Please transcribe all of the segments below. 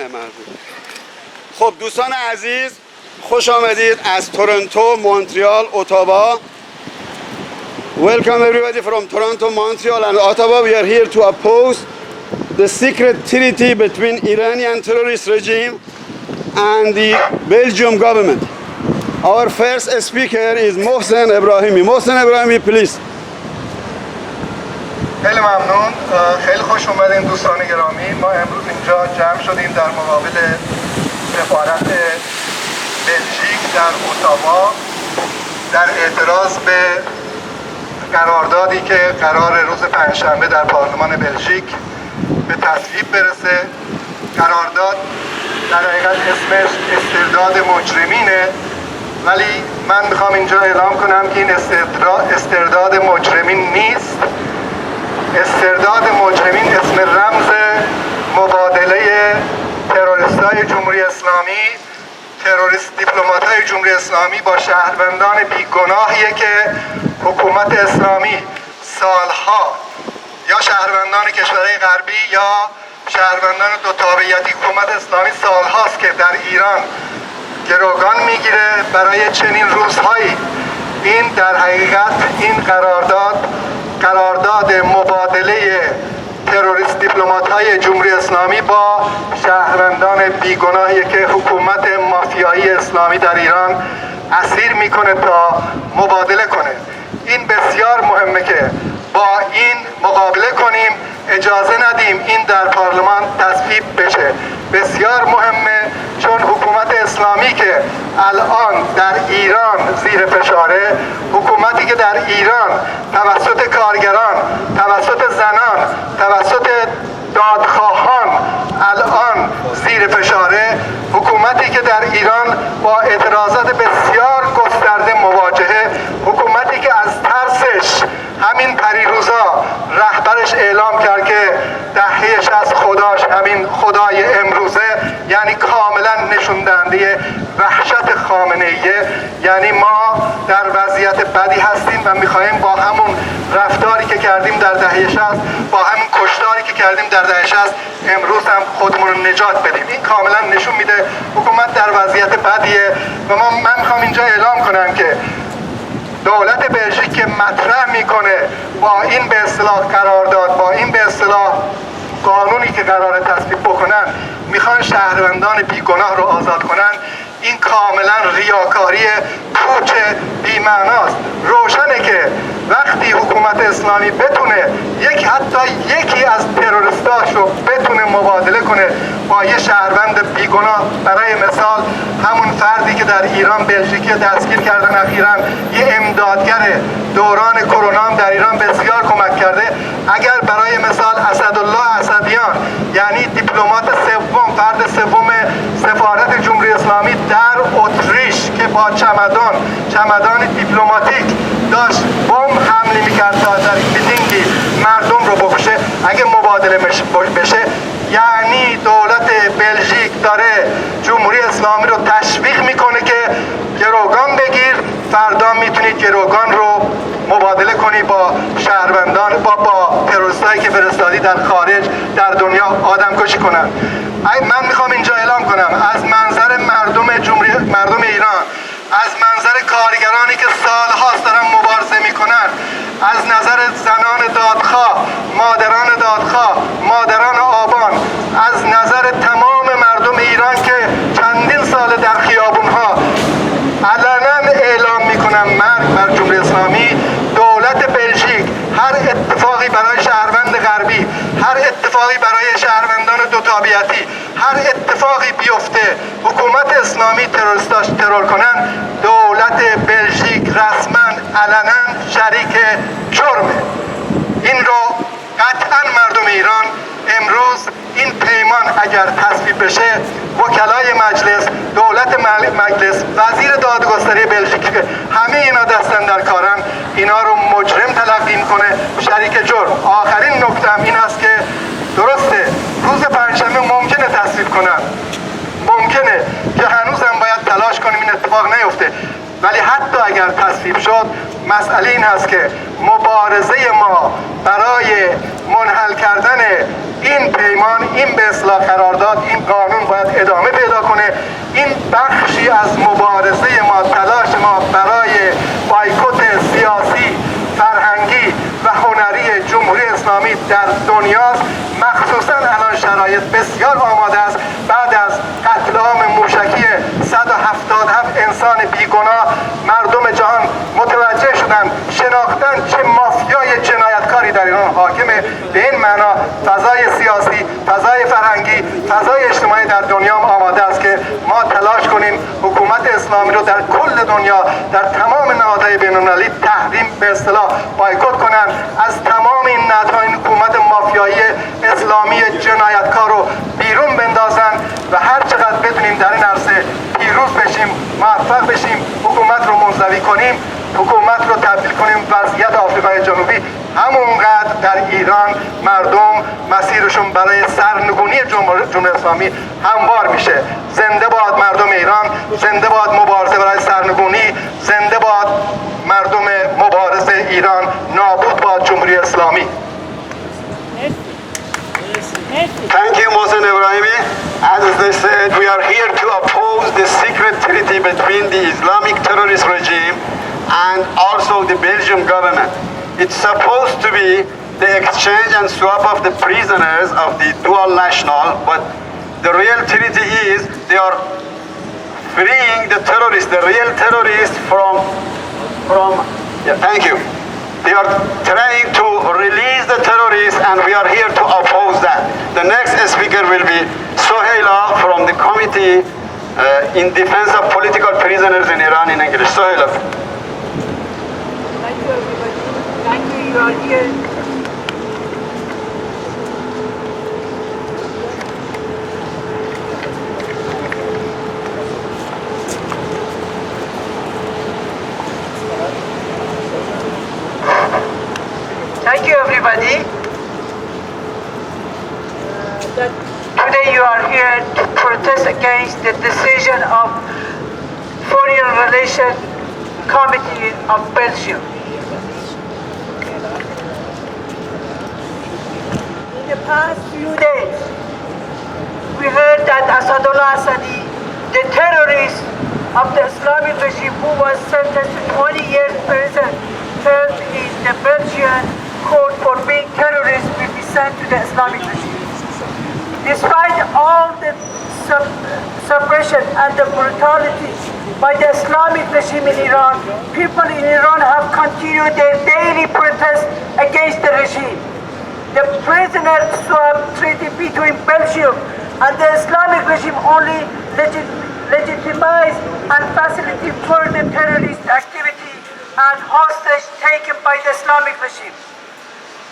مربوط. خب دوستان عزیز، خوش آمدید از تورنتو، مونتریال، اتاوا. Welcome everybody from Toronto, Montreal and Ottawa. We are here to oppose the secret treaty between Iranian terrorist regime and the Belgium government. Our first speaker is Mohsen Ebrahimi. Mohsen Ebrahimi, please. خیلی ممنون. خیلی خوش اومدین دوستان گرامی. ما امروز اینجا جمع شدیم در مقابل سفارت بلژیک در اتاوا در اعتراض به قراردادی که قرار روز پنجشنبه در پارلمان بلژیک به تصویب برسه. قرارداد در حقیقت اسمش استرداد مجرمینه، ولی من میخوام اینجا اعلام کنم که این استرداد مجرمین نیست. استرداد مجرمین اسم رمز مبادله تروریستای جمهوری اسلامی، تروریست دیپلمات‌های جمهوری اسلامی با شهروندان بیگناهیه که حکومت اسلامی سالها یا شهروندان کشورهای غربی یا شهروندان دو تابعیتی حکومت اسلامی سالهاست که در ایران گروگان میگیره برای چنین روزهایی. این در حقیقت این قرارداد مبادله تروریست دیپلمات‌های جمهوری اسلامی با شهروندان بیگناهی که حکومت مافیایی اسلامی در ایران اسیر میکنه تا مبادله کنه. این بسیار مهمه که با این مقابله کنیم، اجازه ندیم این در پارلمان تصویب بشه. بسیار مهمه، چون حکومت اسلامی که الان در ایران زیر فشاره، حکومتی که در ایران توسط کارگران، توسط زنان، توسط دادخواهان الان زیر فشاره، حکومتی که در ایران با اعتراضات بسیار گسترده مواجهه، حکومتی که از ترسش همین پریروزا رهبرش اعلام کرد که دههش از خداش همین خدای امروزه، یعنی کاملا نشون دهنده وحشت خامنه‌ایه. یعنی ما در وضعیت بدی هستیم و میخواهیم با همون رفتاری که کردیم در دهه 60، با همین کشتاری که کردیم در دهه 60 امروز هم خودمون رو نجات بدیم. این کاملا نشون میده حکومت در وضعیت بدیه و من میخوام اینجا اعلام کنم که دولت بلژیک که مطرح میکنه با این به اصطلاح قرارداد، با این به اصطلاح قانونی که قرار تصویب بکنن، میخوان شهروندان بیگناه رو آزاد کنن، این کاملا ریاکاری پوچ بی‌معناست. روشنه که وقتی حکومت اسلامی بتونه حتی یکی از تروریستاش رو بتونه مبادله کنه با یه شهروند بیگناه، برای مثال همون فردی که در ایران بلژیکی دستگیر کردن اخیراً، یه امدادگر دوران کرونا هم در ایران بسیار کمک کرده، اگر برای مثال اسدالله اسدیان، یعنی دیپلمات سوم، فرد سوم سفارت جمهوری اسلامی در اتریش که با چمدان دیپلماتیک داشت بمب حمله میکرد تا در میتینگی مردم رو بکشه، اگه مبادله بشه، یعنی دولت بلژیک داره جمهوری اسلامی رو تشویق میکنه که گروگان بگیر، فردا میتونید گروگان رو مبادله کنی با شهروندان، با تروریستایی که فرستادی در خارج در دنیا آدم کشی کنن. من میخوام اینجا اعلام کنم از منظر مردم ایران، از منظر کارگرانی که سالهاست دارن مبارزه میکنن، از نظر زنان دادخواه، مادران آبان، از نظر تمام مردم ایران که چندین سال در خیابونها علنا اعلام میکنن مرگ بر جمهوری اسلامی. دولت بلژیک هر اتفاقی برای شهروند غربی، هر اتفاقی برای شهروندان دو تابعیتی، هر اتفاقی بیفته حکومت اسلامی تروریستاش ترور کنن، دولت بلژیک رسما علنا شریک جرمه. این رو قطعا مردم ایران امروز این پیمان اگر تصویب بشه، وکلای مجلس، دولت مجلس، وزیر دادگستری بلژیک که همه اینا دستن در کارن، اینا رو مجرم تلقی کنه، شریک جرم. آخرین نکته هم این است که درسته روز پنجشنبه ممکنه تصویب کنن، ممکنه که هنوزم باید تلاش کنیم این اتفاق نیفته، ولی حتی اگر تصویب شد، مسئله این هست که مبارزه ما برای منحل کردن این پیمان، این به اصطلاح قرارداد، این قانون باید نتیجه از مبارزه ما، تلاش ما برای بایکوت سیاسی، فرهنگی و هنری جمهوری اسلامی در دنیاست. مخصوصا الان شرایط بسیار آماده است. بعد از قتل عام موشکی 177 انسان بیگناه مردم جهان متوجه شدن، شناختن چه مافیای جنایتکاری در ایران حاکمه. به این معنا فضای سیاسی، فضای فرهنگی، فضای اجتماعی در دنیا آماده است که ما تلاش کنیم حکومت اسلامی رو در کل دنیا، در تمام نهادهای بین‌المللی تحریم به اصطلاح بایکوت کنن، از تمام این نهادهای حکومت مافیایی اسلامی جنایتکار رو بیرون بندازن و هر چقدر بتونیم در این عرصه پیروز بشیم، موفق بشیم، حکومت رو منزوی کنیم، حکومت رو تبدیل کنیم وضعیت آفریقای جنوبی، همونقدر در ایران مردم مسیرشون برای سرنگونی جمهوری اسلامی هموار میشه. زنده باد مردم ایران، زنده باد مبارزه برای سرنگونی، زنده باد مردم مبارزه ایران، نابود باد جمهوری اسلامی. Thank you, Mohsen Ebrahimi. As they said, we are here to oppose the secret treaty between the Islamic terrorist regime and also the Belgium government. It's supposed to be the exchange and swap of the prisoners of the dual national, but the real treaty is they are freeing the terrorists, the real terrorists from thank you. They are trying to release the terrorists and we are here to oppose that. The next speaker will be Sohaila from the Committee in Defense of Political Prisoners in Iran in English. Sohaila. Thank you everybody. Thank you, you are here. Thank you everybody. Today you are here to protest against the decision of Foreign Relations Committee of Belgium. In the past few days, we heard that Asadullah Assadi, the terrorist of the Islamic regime who was sentenced to 20 years prison, term in the Belgian court for being terrorist, will be sent to the Islamic regime. Despite all the suppression and the brutality by the Islamic regime in Iran, people in Iran have continued their daily protest against the regime. The prisoner swap treaty between Belgium and the Islamic regime only legitimized and facilitated further terrorist activity and hostage taken by the Islamic regime.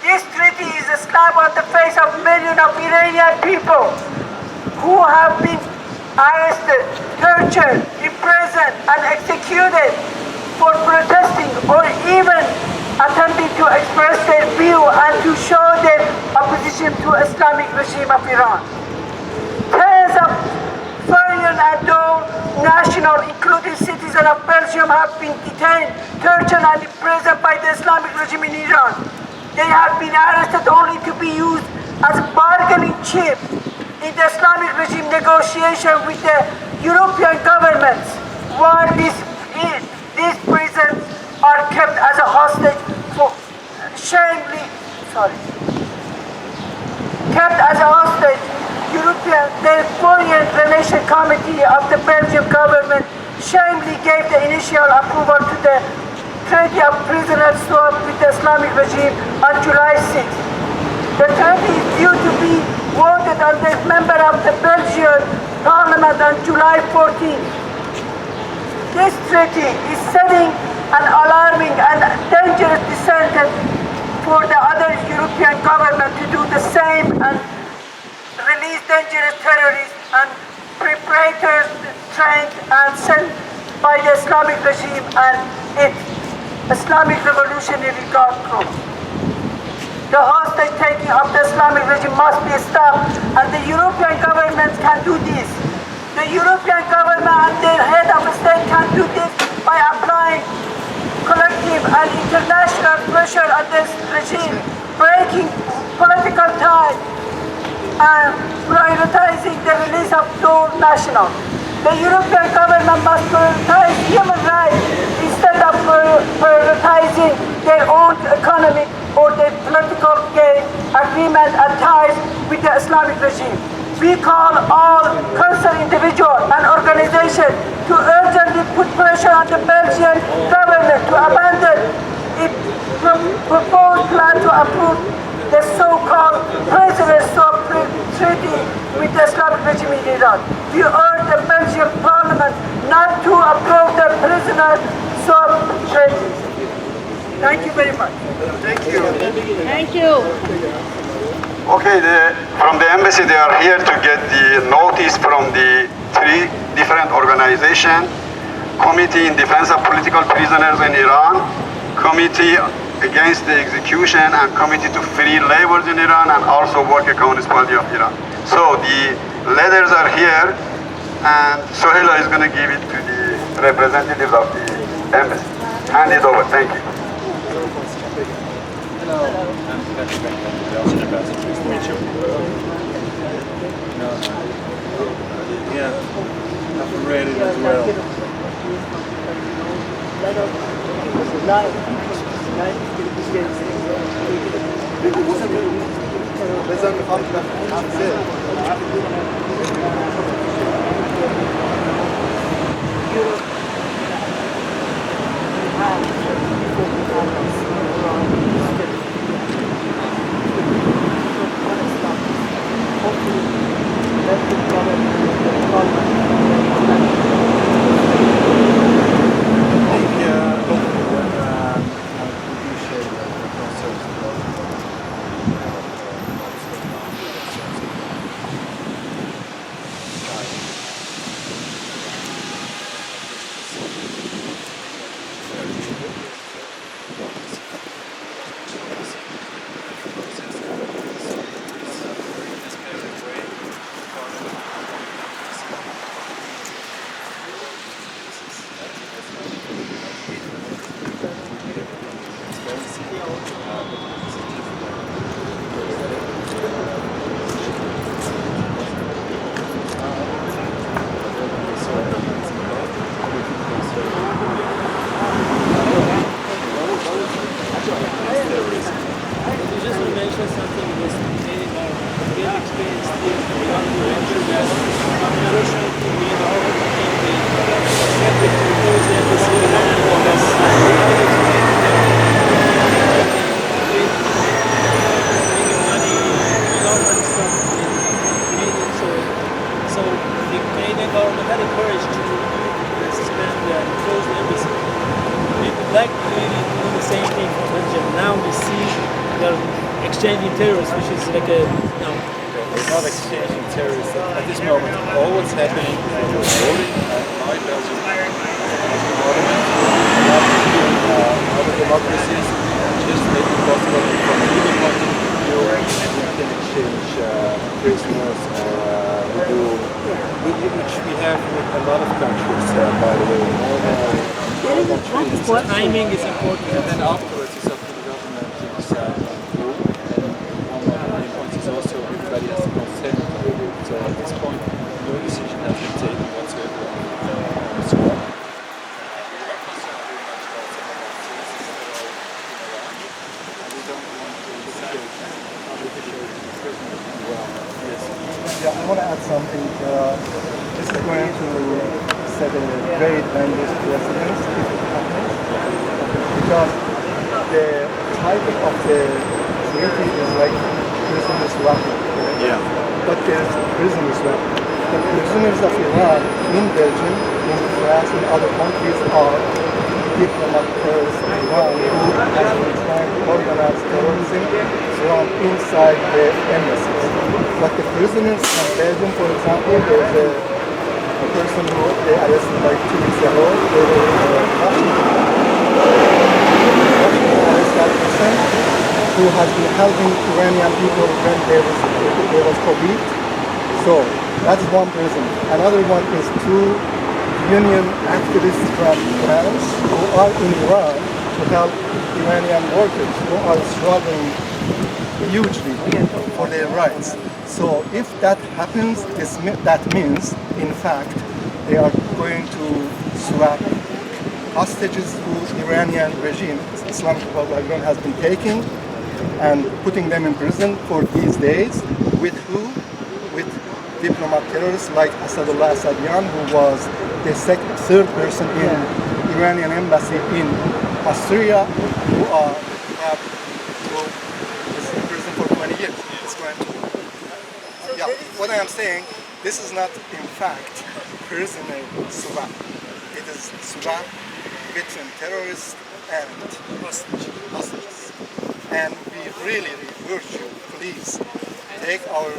This treaty is a slap on the face of millions of Iranian people who have been arrested, tortured, imprisoned, and executed for protesting or even attempting to express their view and to show their opposition to Islamic regime of Iran. Tens of foreign and dual national, including citizens of Belgium, have been detained, tortured, and imprisoned by the Islamic regime in Iran. They have been arrested only to be used as a bargaining chip in the Islamic regime negotiation with the European governments, while these prisons are kept as a hostage for kept as a hostage. The Foreign Relations Committee of the Belgian government shamefully gave the initial approval to the Treaty of Prisoner Swap with the Islamic regime on July 6th. The treaty is due to be voted on the member of the Belgian Parliament on July 14th. This treaty is setting an alarming and dangerous precedent for the other European governments to do the same and release dangerous terrorists and preparators trained and sent by the Islamic regime and its Islamic Revolutionary Guard Corps. The hostage taking of the Islamic regime must be stopped, and the European governments can do this. The European government and their head of state can do this by applying collective and international pressure on this regime, breaking political ties, and prioritizing the release of dual nationals. The European government must prioritize human rights instead of prioritizing their own economic or their political gain, agreement and ties with the Islamic regime. We call all concerned individuals and organizations to urgently put pressure on the Belgian government to abandon its proposed plan to approve the so-called prisoner swap treaty with the Islamic regime in Iran. We urge the Belgian parliament not to approve the prisoner swap treaty. Thank you very much. Thank you. Thank you. Okay, from the embassy they are here to get the notice from the 3 different organizations: Committee in Defense of Political Prisoners in Iran, Committee Against the Execution, and Committee to Free Laborers in Iran, and also Worker Communist Party of Iran. So the letters are here, and Sohela is going to give it to the representatives of the embassy. Hand it over. Thank you. Hello. I'm Patrick, Belgian ambassador. Nice to meet you. Yeah, I've read it as well. Exchanging terrorists, which is like a We're not exchanging terrorists at this moment. All what's happening is we're voting by Belgium parliament, other democracies, just make it possible from a legal point of view we can exchange prisoners which we have with a lot of countries, by the way. timing is important. And then afterwards it's up to the government to decide on who. And one of the main points is also everybody has to consent to it. So at this point, no decision has been taken whatsoever on the squad. We are concerned very much about some of our citizens that are in Iran, and we don't want to decide artificial prisoners as well. Yes. Yeah, I want to add something. This is going to set a very dangerous precedent if it happens, because the title of the treaty is like prisoners swapping. Yeah. But there's prisoners swapping. The prisoners of Iran in Belgium, in France, in other countries are diplomat terrorists in Iran who has been trying to organize terrorism from inside the embassies. But the prisoners from Belgium, for example, there's a person who they arrested like 2 weeks ago. They were in Washington. Arrested that person who has been helping Iranian people when there was COVID. So that's one prisoner. Another one is 2 union activists from France who are in Iran to help Iranian workers who are struggling hugely for their rights. So if that happens, that means, in fact, they are going to swap hostages who Iranian regime, Islamic Republic of Iran, has been taking and putting them in prison for these days. With who? With diplomat terrorists like Asadullah Assadian, who was the third person in Iranian embassy in Austria, who is in prison for 20 years. It's going to, yeah, what I am saying, this is not in fact prisoner swap. It is swap between terrorists and hostages. And we really urge you, please, take our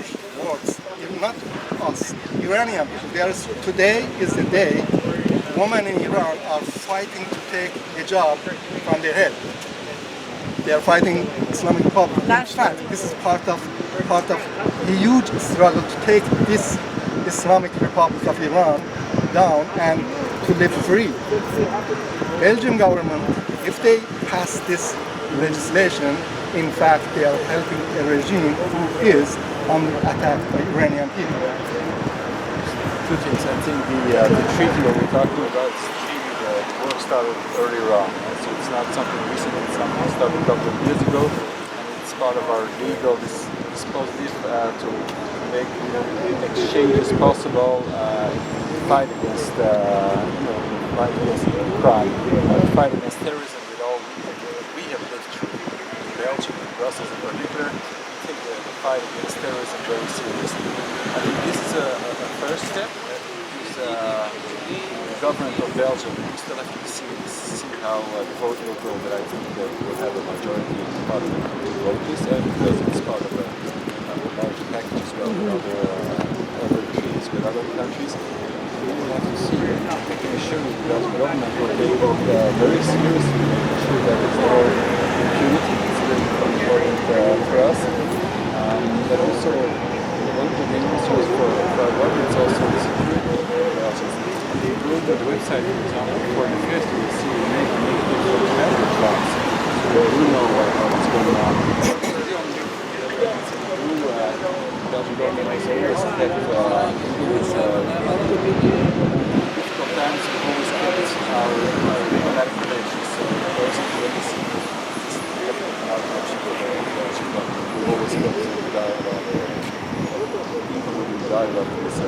words, not us, Iranian people. Today is the day women in Iran are fighting to take hijab from their head. They are fighting Islamic Republic. In fact, this is part of a huge struggle to take this Islamic Republic of Iran down and to live free. Belgian government, if they pass this legislation, in fact, they are helping a regime who is under attack by Iranian people. Two things. I think the treaty that we're talking about is the treaty that the work started earlier on. So it's not something recent, it's something that started a couple of years ago. And it's part of our legal dispositive to make exchanges possible, fight against crime, fight against terrorism with all we have lived through in Belgium and Brussels in particular. We take the fight against terrorism very seriously. I think this is a first step. The government of Belgium, we still have to see how the vote will go, but I think that we will have a majority in Parliament to vote this, and because it's part of a large package as well with other treaties with other countries. We will have to see. I can assure you the Belgian government will take it very seriously, making sure that there's no impunity. It's very important for us. But also, one of the main concerns for our government is also the security of Belgium. If you go to the website, for example, for the first, you will see make different management plans. So we know what's going on. The Belgian government has always kept its difficult times, have always kept our diplomatic relations. So those are the legacy. Our relationship with the Belgian government. We've always kept the dialogue. Even with the dialogue is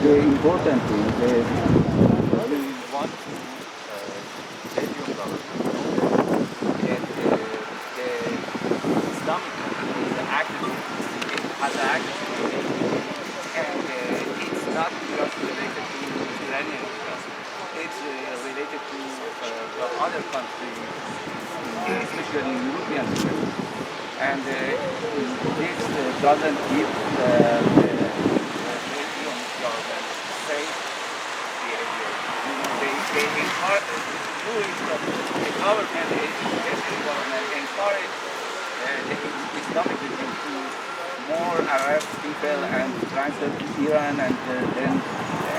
the important thing, we want to Belgian government that the Islamic activity has an activity, and it's not just related to Iranian interests. It's related to the other countries, especially European interests. And this doesn't give the Belgian government safe behavior. They encourage the government encourage the Islamic regime to more Arab people and transfer to Iran, and then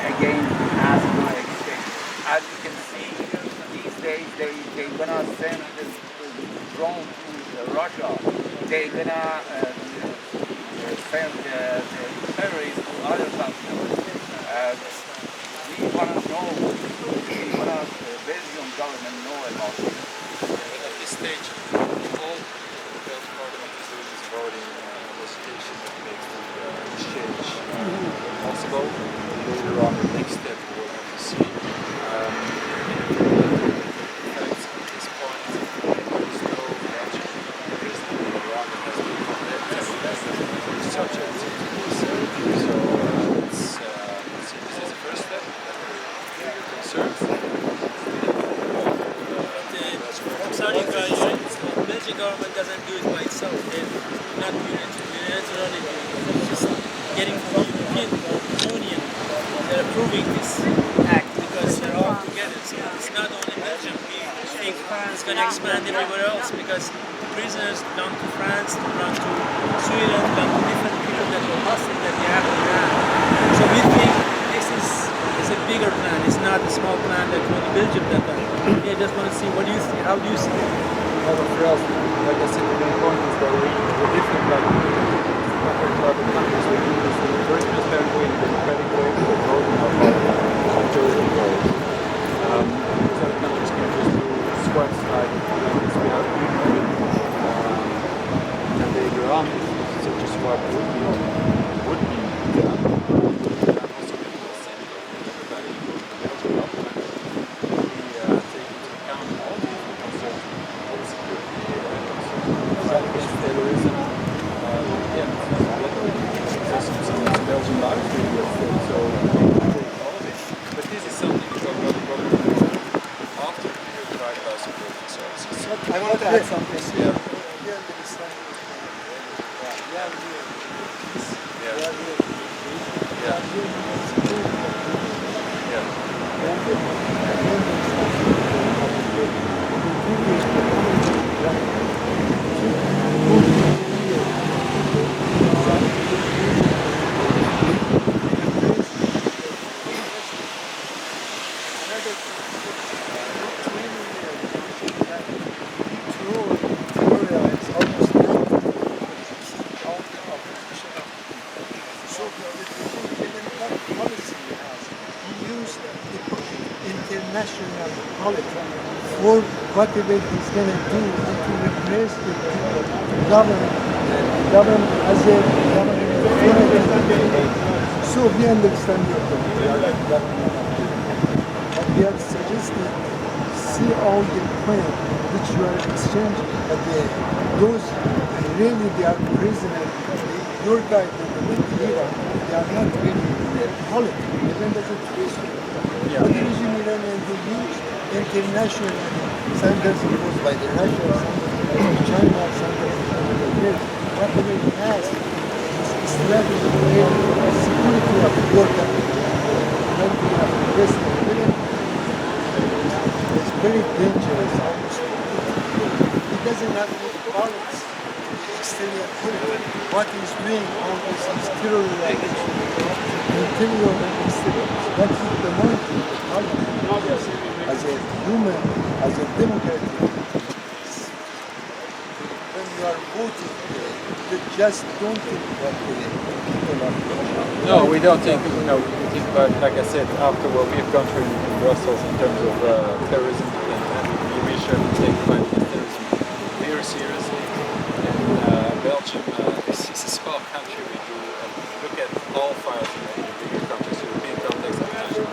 again ask for exchange. As you can see, these days they're gonna send the drone to Russia. They're gonna send the terrorists to other countries. We wanna know, the Belgian government know about it. At this stage, all the Belgian Parliament is doing is voting on a legislation that makes the exchange possible. Later on, the next step we will have to see. Government doesn't do it by itself. They're not unilaterally just getting from the European Union. They're approving this act because they're all together. So it's not only Belgium. We think it's going to expand everywhere else because prisoners belong to France, belong to Sweden, belong to different people that were hostage that they have in Iran. So we think this is a bigger plan. It's not a small plan that only Belgium that done. We just want to see what do you see, how do you see it? For us, like I said, the main point is that the different add something? Yeah. International politics for whatever he's going to do and to replace the government as a government. So we understand your point. But we are suggesting, see all the point which you are exchanging, but those really they are prisoners. Your guy, the leader, they are not really politics. Even as a twist. But the regime Iranian will use international standards imposed by the Russia, by China, standards imposed by the whatever it has, is strategy for security of your country. It's very dangerous. It doesn't have any politics. Exterior politics. What is doing all this is terrorizing. Interior and exterior. That is the point. As a human, as a democrat, when you are voting, you just don't think what the people are doing. No, we don't think. No, we think about, like I said, after what we've gone through in Brussels in terms of terrorism, and we should take fight against terrorism very seriously. In Belgium, this is a small country. We do look at all files in the bigger countries, European context, international.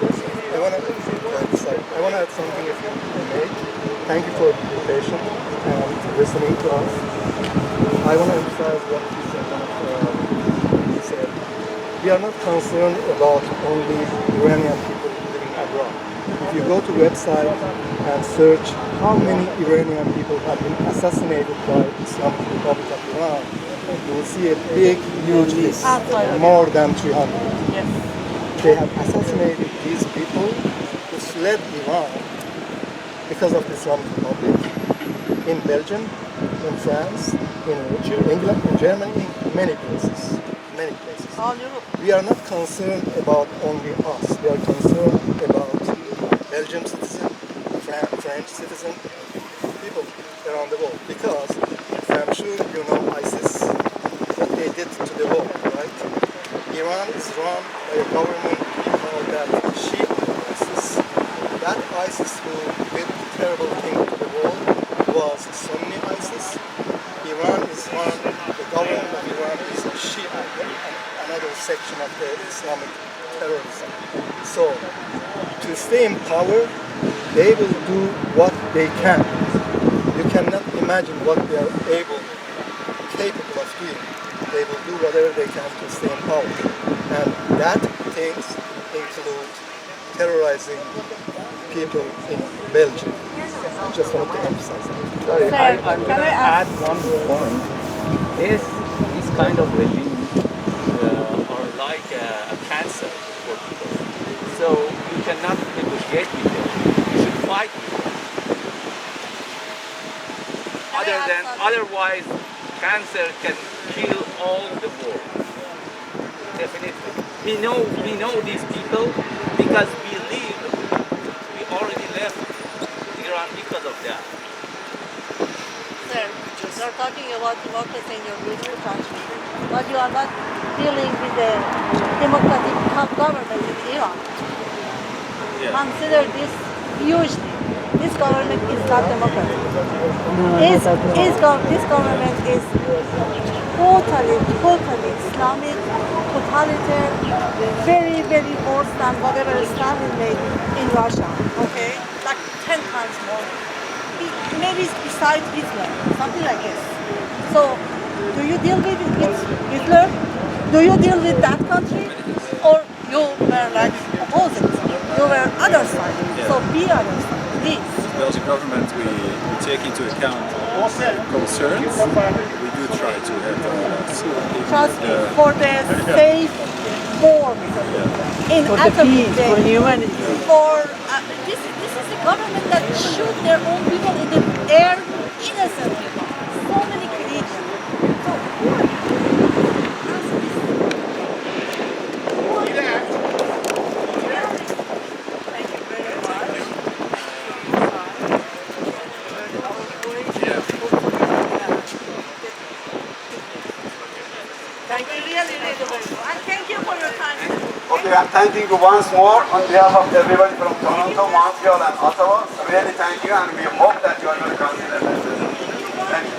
I want to add something if you may. Thank you for your patience and listening to us. I want to emphasize what he said. We are not concerned about only Iranian people living abroad. If you go to website and search how many Iranian people have been assassinated by Islamic Republic of Iran, you will see a big, huge list, more than 300. Yes. They have assassinated these people who fled Iran because of the Islamic Republic in Belgium, in France, in England, in Germany, in many places. Many places. All Europe. We are not concerned about only us. We are concerned about Belgian citizens, French citizens, people around the world. Because I'm sure you know ISIS, what they did to the world, right? Iran is run by a government called that Shia ISIS. That ISIS who did terrible thing to the world was Sunni ISIS. Iran is run, the government of Iran is Shia, another section of the Islamic terrorism. So, to stay in power, they will do what they can. You cannot imagine what they are capable of doing. They will do whatever they can to stay in power. And that things include terrorizing people in Belgium. I just want to emphasize that. Sorry, I'm going to add one point. This kind of regime are like a cancer for people. So you cannot negotiate with them. You should fight with them. Otherwise, cancer can kill all the world. Definitely. We know these people because we already left Iran because of that. Sir, you're talking about democracy in your beautiful country, but you are not dealing with the democratic government in Iran. Yeah. Consider this hugely. This government is not democratic. This government is totally Islamic, totalitarian, very, very worse than whatever Stalin made in Russia. Okay? Like 10 times more. Maybe besides Hitler, something like this. So, do you deal with Hitler? Do you deal with that country? Or you were like opposite? You were other side. Yeah. So be other side, please. The Belgian government, we take into account concerns, we do try to have dialogues. Trust me, for the safe form in atomic for humanity. For this is the government that shoot their own people in the air, innocent people. So many creatures. So who are you? Thank you very much. Thank you really, really very much. And thank you for your time. Okay, I'm thanking you once more on behalf of everybody from Toronto, Montreal, and Ottawa. Really thank you, and we hope that you are going to consider this. Thank you.